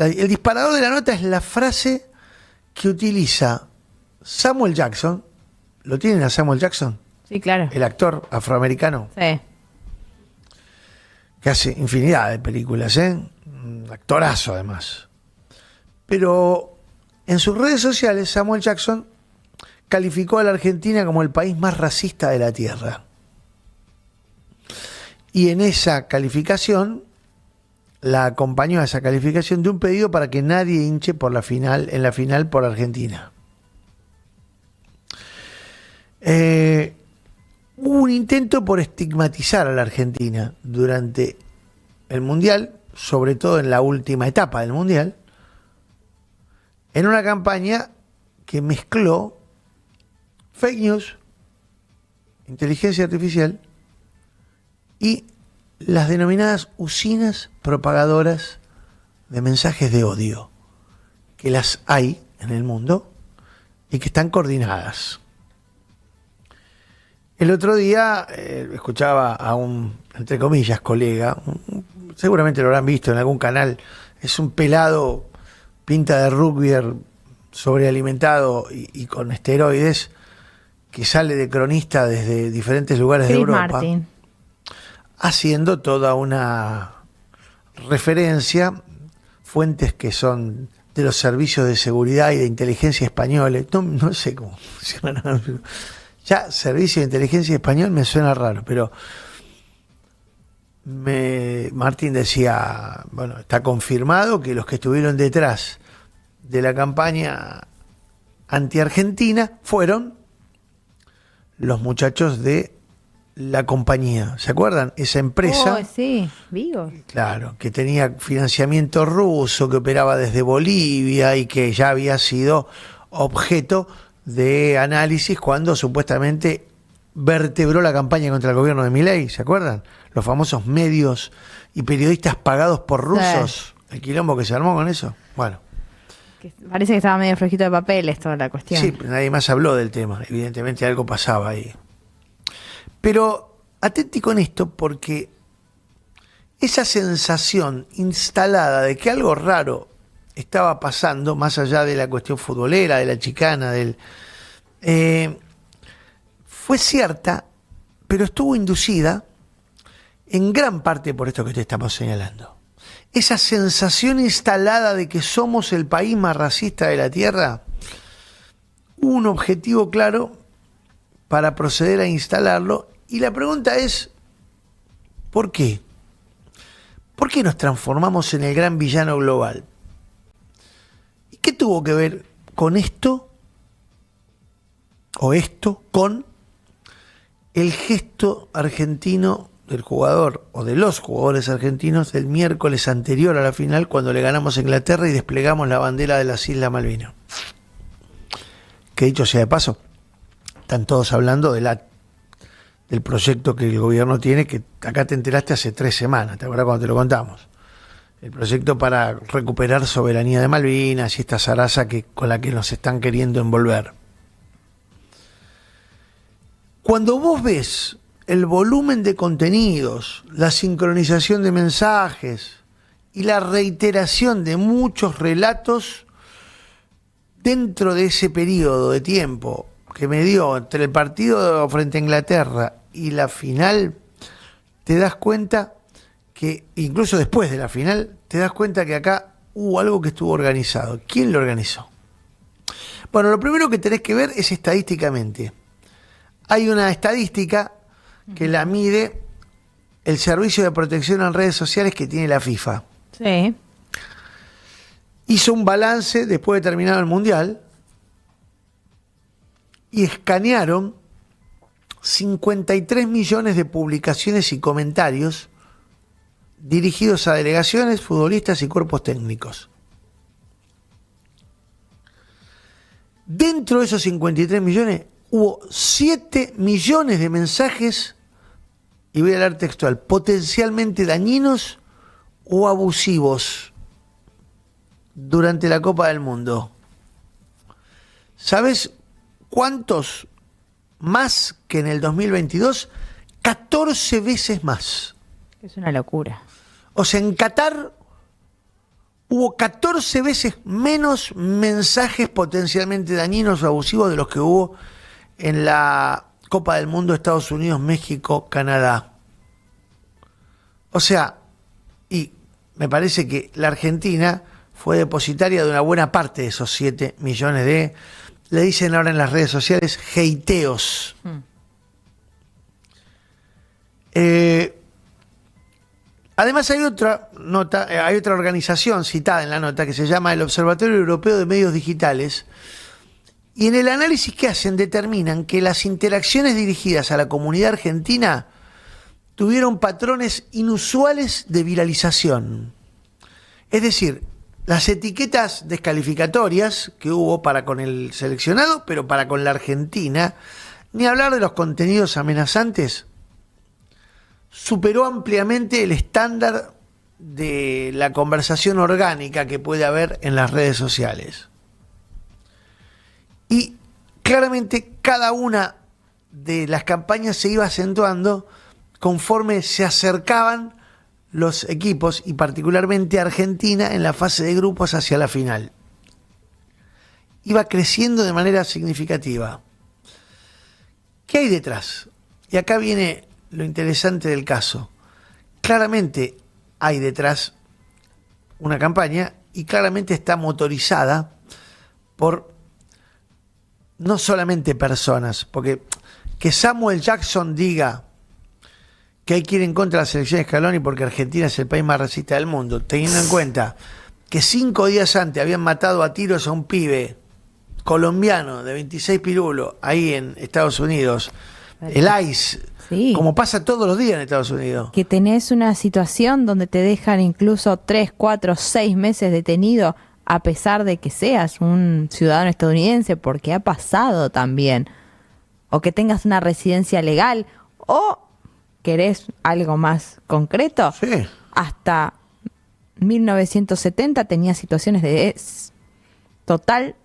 El disparador de la nota es la frase que utiliza Samuel Jackson. ¿Lo tienen a Samuel Jackson? Sí, claro. El actor afroamericano. Sí. Que hace infinidad de películas, ¿eh? Un actorazo además. Pero en sus redes sociales Samuel Jackson calificó a la Argentina como el país más racista de la Tierra. Y en esa calificación, la acompañó a esa calificación de un pedido para que nadie hinche por la final, en la final por Argentina. Hubo un intento por estigmatizar a la Argentina durante el Mundial, sobre todo en la última etapa del Mundial, en una campaña que mezcló fake news, inteligencia artificial y las denominadas usinas propagadoras de mensajes de odio, que las hay en el mundo y que están coordinadas. El otro día escuchaba a un, entre comillas, colega, seguramente lo habrán visto en algún canal, es un pelado, pinta de rugbyer, sobrealimentado y con esteroides, que sale de cronista desde diferentes lugares de Europa, Martin, haciendo toda una referencia, fuentes que son de los servicios de seguridad y de inteligencia españoles, no sé cómo funcionan. Ya, servicio de inteligencia español me suena raro, pero Martín decía, bueno, está confirmado que los que estuvieron detrás de la campaña anti-argentina fueron los muchachos de la compañía. ¿Se acuerdan? Esa empresa. Oh, sí, Vigo. Claro, que tenía financiamiento ruso, que operaba desde Bolivia y que ya había sido objeto de análisis cuando supuestamente vertebró la campaña contra el gobierno de Milei, ¿se acuerdan? Los famosos medios y periodistas pagados por rusos, sí. El quilombo que se armó con eso. Bueno. Que parece que estaba medio flojito de papeles toda la cuestión. Sí, pero nadie más habló del tema, evidentemente algo pasaba ahí. Pero atenti con esto porque esa sensación instalada de que algo raro estaba pasando, más allá de la cuestión futbolera, de la chicana, fue cierta, pero estuvo inducida en gran parte por esto que te estamos señalando. Esa sensación instalada de que somos el país más racista de la Tierra, hubo un objetivo claro para proceder a instalarlo, y la pregunta es, ¿por qué? ¿Por qué nos transformamos en el gran villano global? ¿Y qué tuvo que ver con esto, o esto, con el gesto argentino del jugador o de los jugadores argentinos del miércoles anterior a la final, cuando le ganamos a Inglaterra y desplegamos la bandera de las Islas Malvinas? Que dicho sea de paso, están todos hablando del proyecto que el gobierno tiene, que acá te enteraste hace 3 semanas, ¿te acuerdas cuando te lo contamos? El proyecto para recuperar soberanía de Malvinas y esta zaraza con la que nos están queriendo envolver. Cuando vos ves el volumen de contenidos, la sincronización de mensajes y la reiteración de muchos relatos dentro de ese periodo de tiempo que me dio entre el partido frente a Inglaterra y la final, te das cuenta que, incluso después de la final, te das cuenta que acá hubo algo que estuvo organizado. ¿Quién lo organizó? Bueno, lo primero que tenés que ver es estadísticamente. Hay una estadística que la mide el Servicio de Protección en Redes Sociales que tiene la FIFA. Sí. Hizo un balance después de terminado el Mundial y escanearon 53 millones de publicaciones y comentarios dirigidos a delegaciones, futbolistas y cuerpos técnicos. Dentro de esos 53 millones hubo 7 millones de mensajes, y voy a leer textual, potencialmente dañinos o abusivos durante la Copa del Mundo. ¿Sabes cuántos más que en el 2022? 14 veces más. Es una locura. O sea, en Qatar hubo 14 veces menos mensajes potencialmente dañinos o abusivos de los que hubo en la Copa del Mundo Estados Unidos, México, Canadá. O sea, y me parece que la Argentina fue depositaria de una buena parte de esos 7 millones de, le dicen ahora en las redes sociales, hateos. Además hay otra nota, hay otra organización citada en la nota que se llama el Observatorio Europeo de Medios Digitales, y en el análisis que hacen determinan que las interacciones dirigidas a la comunidad argentina tuvieron patrones inusuales de viralización. Es decir, las etiquetas descalificatorias que hubo para con el seleccionado, pero para con la Argentina, ni hablar de los contenidos amenazantes, superó ampliamente el estándar de la conversación orgánica que puede haber en las redes sociales. Y claramente cada una de las campañas se iba acentuando conforme se acercaban los equipos, y particularmente Argentina, en la fase de grupos hacia la final. Iba creciendo de manera significativa. ¿Qué hay detrás? Y acá viene lo interesante del caso. Claramente hay detrás una campaña, y claramente está motorizada por no solamente personas, porque que Samuel Jackson diga que hay que ir en contra de la selección de Scaloni porque Argentina es el país más racista del mundo, teniendo en cuenta que 5 días antes habían matado a tiros a un pibe colombiano de 26 pirulos ahí en Estados Unidos, el ICE, Sí. como pasa todos los días en Estados Unidos. Que tenés una situación donde te dejan incluso 3, 4, 6 meses detenido a pesar de que seas un ciudadano estadounidense, porque ha pasado también. O que tengas una residencia legal, o querés algo más concreto. Sí. Hasta 1970 tenía situaciones de total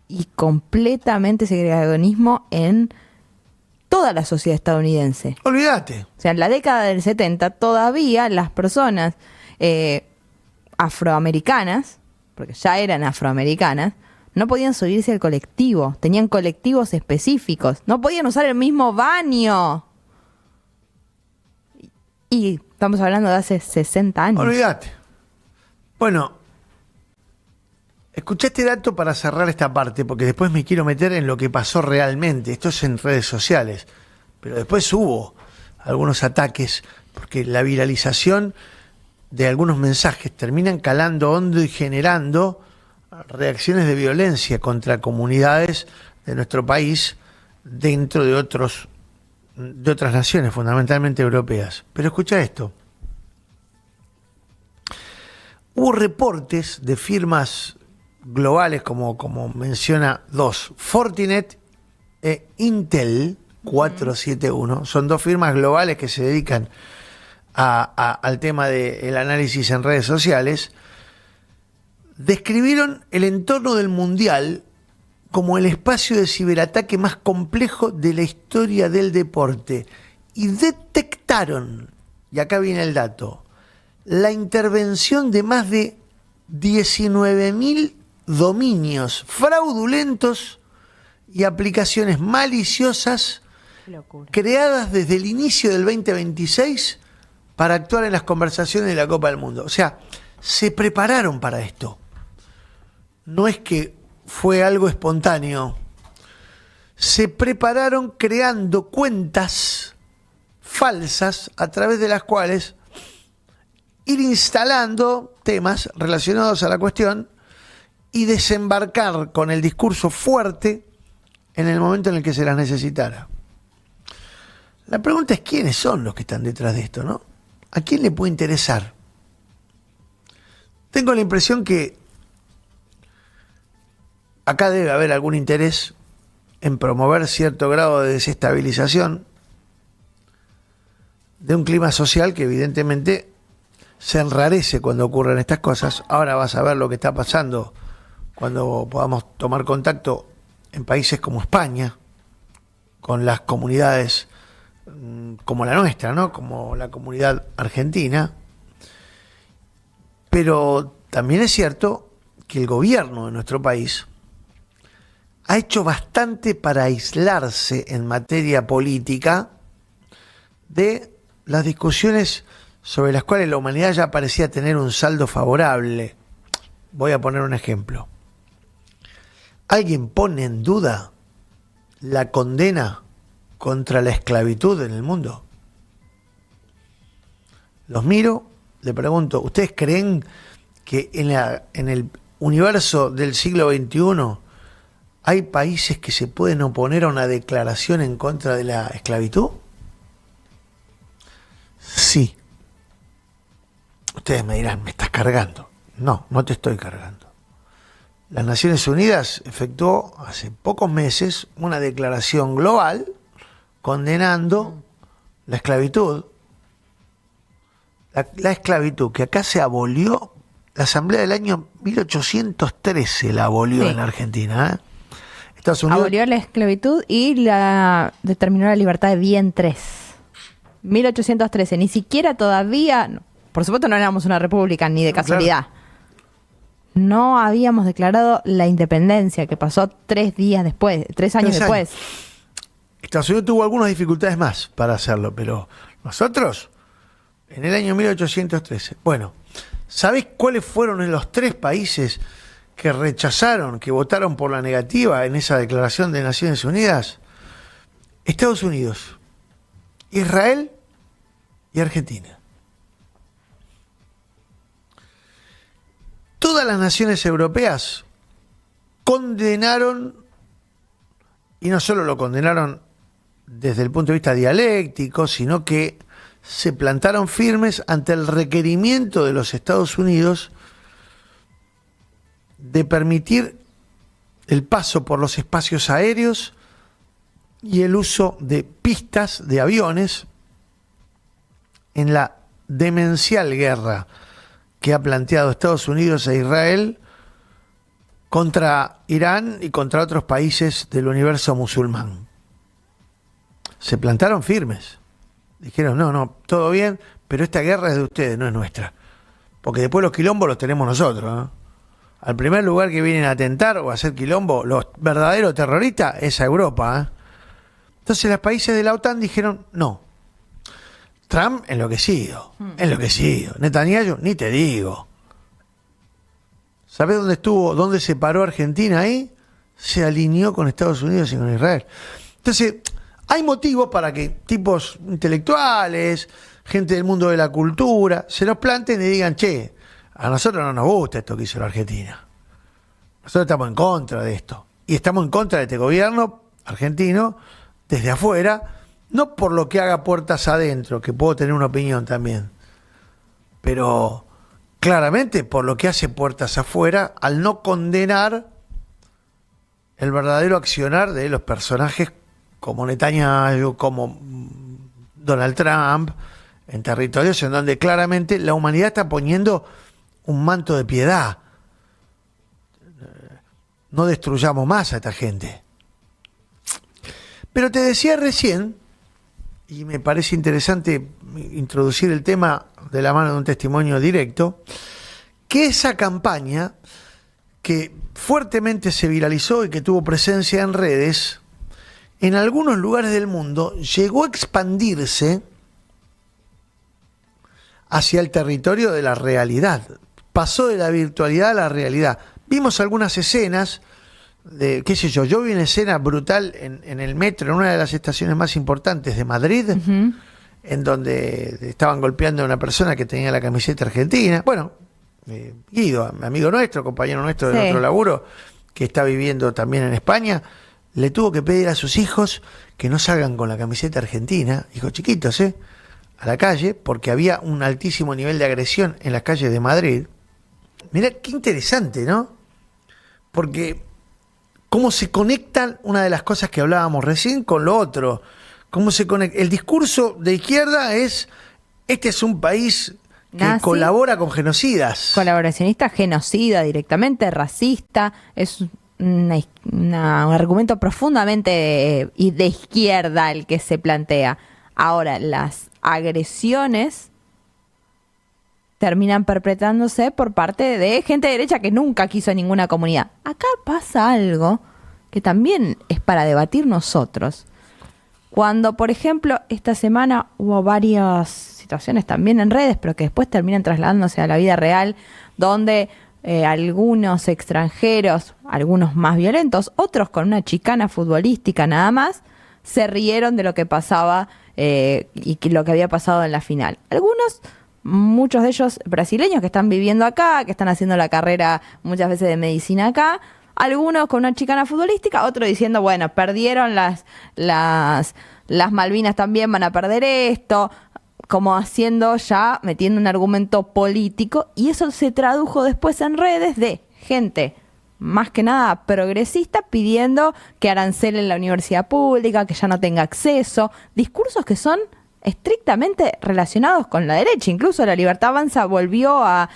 y completamente segregacionismo en toda la sociedad estadounidense. Olvídate. O sea, en la década del 70 todavía las personas afroamericanas, porque ya eran afroamericanas, no podían subirse al colectivo. Tenían colectivos específicos. No podían usar el mismo baño. Y estamos hablando de hace 60 años. Olvídate. Bueno, escuché este dato para cerrar esta parte, porque después me quiero meter en lo que pasó realmente. Esto es en redes sociales. Pero después hubo algunos ataques, porque la viralización de algunos mensajes terminan calando hondo y generando reacciones de violencia contra comunidades de nuestro país dentro de otras naciones, fundamentalmente europeas. Pero escucha esto. Hubo reportes de firmas globales, como menciona dos, Fortinet e Intel 471, son 2 firmas globales que se dedican al tema del análisis en redes sociales, describieron el entorno del Mundial como el espacio de ciberataque más complejo de la historia del deporte, y detectaron, y acá viene el dato, la intervención de más de 19.000 dominios fraudulentos y aplicaciones maliciosas creadas desde el inicio del 2026 para actuar en las conversaciones de la Copa del Mundo. O sea, se prepararon para esto. No es que fue algo espontáneo. Se prepararon creando cuentas falsas a través de las cuales ir instalando temas relacionados a la cuestión y desembarcar con el discurso fuerte en el momento en el que se las necesitara. La pregunta es quiénes son los que están detrás de esto, ¿no? ¿A quién le puede interesar? Tengo la impresión que acá debe haber algún interés en promover cierto grado de desestabilización de un clima social que evidentemente se enrarece cuando ocurren estas cosas. Ahora vas a ver lo que está pasando cuando podamos tomar contacto en países como España, con las comunidades como la nuestra, ¿no? Como la comunidad argentina. Pero también es cierto que el gobierno de nuestro país ha hecho bastante para aislarse en materia política de las discusiones sobre las cuales la humanidad ya parecía tener un saldo favorable. Voy a poner un ejemplo. ¿Alguien pone en duda la condena contra la esclavitud en el mundo? Los miro, le pregunto, ¿ustedes creen que en el universo del siglo XXI hay países que se pueden oponer a una declaración en contra de la esclavitud? Sí. Ustedes me dirán, me estás cargando. No, no te estoy cargando. Las Naciones Unidas efectuó hace pocos meses una declaración global condenando la esclavitud. La esclavitud, que acá se abolió, la Asamblea del año 1813 la abolió, sí, en la Argentina. Estados Unidos abolió la esclavitud y determinó la libertad de vientres. 1813, ni siquiera todavía, no, por supuesto no éramos una república ni de casualidad. Claro. No habíamos declarado la independencia, que pasó 3 años después. Estados Unidos tuvo algunas dificultades más para hacerlo, pero nosotros, en el año 1813, bueno, ¿sabés cuáles fueron los 3 países que rechazaron, que votaron por la negativa en esa declaración de Naciones Unidas? Estados Unidos, Israel y Argentina. Todas las naciones europeas condenaron, y no solo lo condenaron desde el punto de vista dialéctico, sino que se plantaron firmes ante el requerimiento de los Estados Unidos de permitir el paso por los espacios aéreos y el uso de pistas de aviones en la demencial guerra que ha planteado Estados Unidos e Israel contra Irán y contra otros países del universo musulmán. Se plantaron firmes. Dijeron, no, todo bien, pero esta guerra es de ustedes, no es nuestra. Porque después los quilombos los tenemos nosotros, ¿eh? Al primer lugar que vienen a atentar o a hacer quilombo, los verdaderos terroristas, es a Europa, ¿eh? Entonces los países de la OTAN dijeron, no. Trump enloquecido. Netanyahu, ni te digo. ¿Sabés dónde estuvo, dónde se paró Argentina ahí? Se alineó con Estados Unidos y con Israel. Entonces, hay motivos para que tipos intelectuales, gente del mundo de la cultura, se los planten y digan, che, a nosotros no nos gusta esto que hizo la Argentina. Nosotros estamos en contra de esto. Y estamos en contra de este gobierno argentino desde afuera, no por lo que haga puertas adentro, que puedo tener una opinión también, pero claramente por lo que hace puertas afuera al no condenar el verdadero accionar de los personajes como Netanyahu, como Donald Trump, en territorios en donde claramente la humanidad está poniendo un manto de piedad. No destruyamos más a esta gente. Pero te decía recién, y me parece interesante introducir el tema de la mano de un testimonio directo, que esa campaña que fuertemente se viralizó y que tuvo presencia en redes, en algunos lugares del mundo llegó a expandirse hacia el territorio de la realidad. Pasó de la virtualidad a la realidad. Vimos algunas escenas de, qué sé yo vi una escena brutal en el metro, en una de las estaciones más importantes de Madrid, en donde estaban golpeando a una persona que tenía la camiseta argentina. Bueno, Guido, amigo nuestro, compañero nuestro del otro laburo, que está viviendo también en España, le tuvo que pedir a sus hijos que no salgan con la camiseta argentina, hijos chiquitos, a la calle, porque había un altísimo nivel de agresión en las calles de Madrid. Mirá qué interesante, ¿no? Porque cómo se conectan una de las cosas que hablábamos recién con lo otro. Cómo se conecta. El discurso de izquierda es, este es un país que nazi, colabora con genocidas. Colaboracionista, genocida directamente, racista. Es un argumento profundamente de izquierda el que se plantea. Ahora, las agresiones terminan perpetrándose por parte de gente de derecha que nunca quiso a ninguna comunidad. Acá pasa algo que también es para debatir nosotros. Cuando, por ejemplo, esta semana hubo varias situaciones también en redes, pero que después terminan trasladándose a la vida real, donde algunos extranjeros, algunos más violentos, otros con una chicana futbolística nada más, se rieron de lo que pasaba y lo que había pasado en la final. Muchos de ellos brasileños que están viviendo acá, que están haciendo la carrera muchas veces de medicina acá, algunos con una chicana futbolística, otros diciendo, bueno, perdieron las Malvinas, también van a perder esto, como metiendo un argumento político, y eso se tradujo después en redes de gente más que nada progresista pidiendo que arancelen la universidad pública, que ya no tenga acceso, discursos que son estrictamente relacionados con la derecha. Incluso La Libertad Avanza volvió a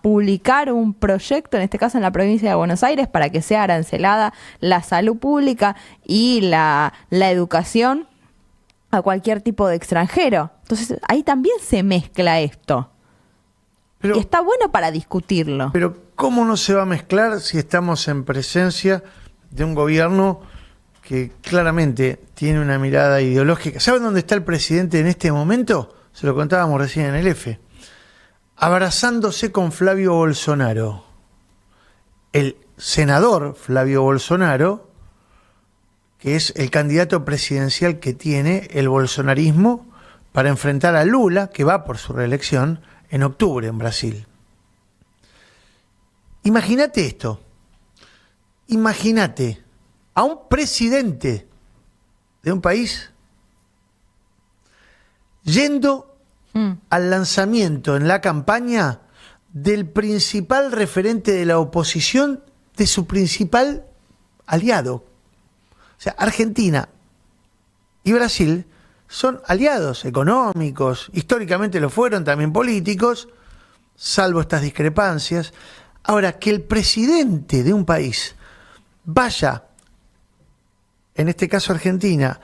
publicar un proyecto, en este caso en la provincia de Buenos Aires, para que sea arancelada la salud pública y la educación a cualquier tipo de extranjero. Entonces ahí también se mezcla esto. Y está bueno para discutirlo. Pero ¿cómo no se va a mezclar si estamos en presencia de un gobierno que claramente tiene una mirada ideológica? ¿Saben dónde está el presidente en este momento? Se lo contábamos recién en el F. Abrazándose con Flavio Bolsonaro. El senador Flavio Bolsonaro, que es el candidato presidencial que tiene el bolsonarismo para enfrentar a Lula, que va por su reelección en octubre en Brasil. Imagínate esto. Imagínate a un presidente de un país yendo al lanzamiento en la campaña del principal referente de la oposición, de su principal aliado. O sea, Argentina y Brasil son aliados económicos, históricamente lo fueron, también políticos, salvo estas discrepancias. Ahora, que el presidente de un país vaya, en este caso Argentina,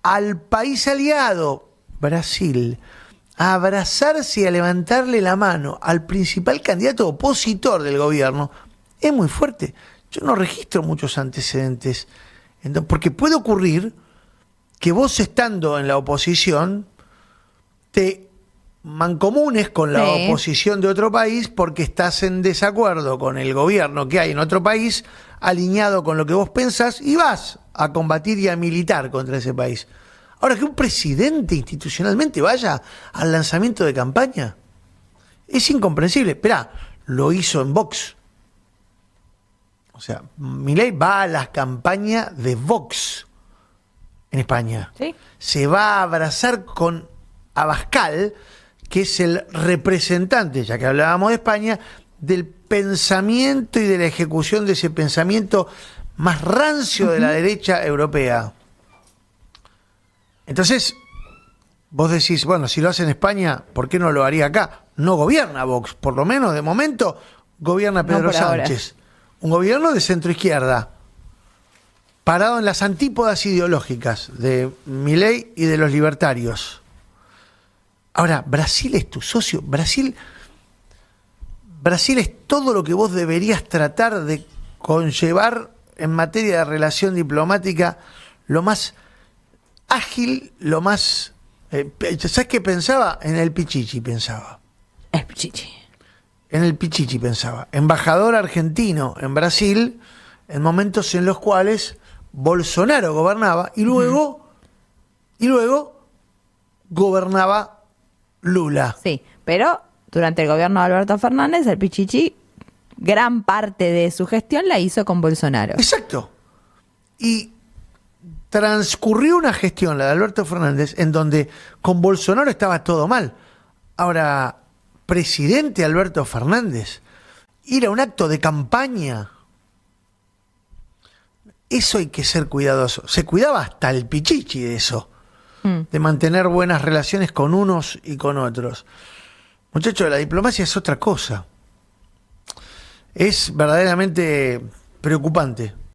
al país aliado, Brasil, a abrazarse y a levantarle la mano al principal candidato opositor del gobierno, es muy fuerte. Yo no registro muchos antecedentes. Porque puede ocurrir que vos, estando en la oposición, te mancomunes con la oposición de otro país porque estás en desacuerdo con el gobierno que hay en otro país, alineado con lo que vos pensás, y vas a combatir y a militar contra ese país. Ahora, que un presidente institucionalmente vaya al lanzamiento de campaña es incomprensible. Esperá, lo hizo en Vox. O sea, Milei va a las campañas de Vox en España. ¿Sí? Se va a abrazar con Abascal, que es el representante, ya que hablábamos de España, del pensamiento y de la ejecución de ese pensamiento más rancio de la derecha europea. Entonces, vos decís, bueno, si lo hace en España, ¿por qué no lo haría acá? No gobierna Vox, por lo menos de momento gobierna Pedro Sánchez. Un gobierno de centro-izquierda, parado en las antípodas ideológicas de Milei y de los libertarios. Ahora, Brasil es tu socio. Brasil es todo lo que vos deberías tratar de conllevar en materia de relación diplomática, lo más ágil, lo más... ¿sabes qué pensaba? En el Pichichi pensaba. El Pichichi. En el Pichichi pensaba. Embajador argentino en Brasil, en momentos en los cuales Bolsonaro gobernaba y luego gobernaba Lula. Sí, pero durante el gobierno de Alberto Fernández, el Pichichi, gran parte de su gestión la hizo con Bolsonaro. Exacto. Y transcurrió una gestión, la de Alberto Fernández, en donde con Bolsonaro estaba todo mal. Ahora, presidente Alberto Fernández, ir a un acto de campaña, eso hay que ser cuidadoso. Se cuidaba hasta el Pichichi de eso, de mantener buenas relaciones con unos y con otros. Muchachos, la diplomacia es otra cosa. Es verdaderamente preocupante.